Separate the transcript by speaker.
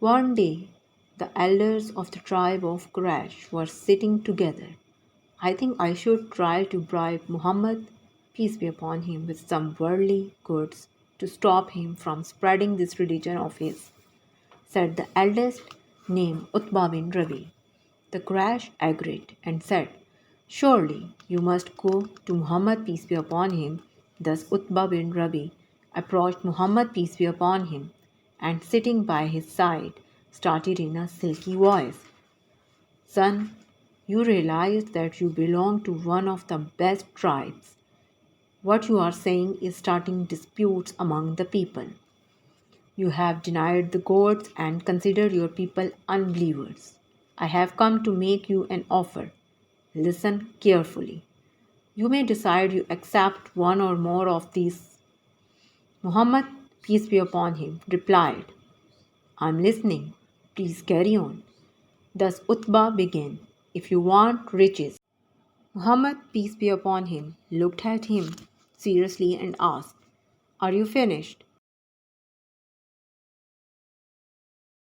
Speaker 1: One day, the elders of the tribe of Quraysh were sitting together. I think I should try to bribe Muhammad, peace be upon him, with some worldly goods to stop him from spreading this religion of his, said the eldest, named Utbah bin Rabi. The Quraysh agreed and said, surely you must go to Muhammad, peace be upon him. Thus Utbah bin Rabi approached Muhammad, peace be upon him, and sitting by his side, started in a silky voice, son, you realize that you belong to one of the best tribes. What you are saying is starting disputes among the people. You have denied the gods and consider your people unbelievers. I have come to make you an offer. Listen carefully. You may decide you accept one or more of these. Muhammad, peace be upon him, replied, I am listening. Please carry on. Thus Utbah began, if you want riches. Muhammad, peace be upon him, looked at him seriously and asked, are you finished?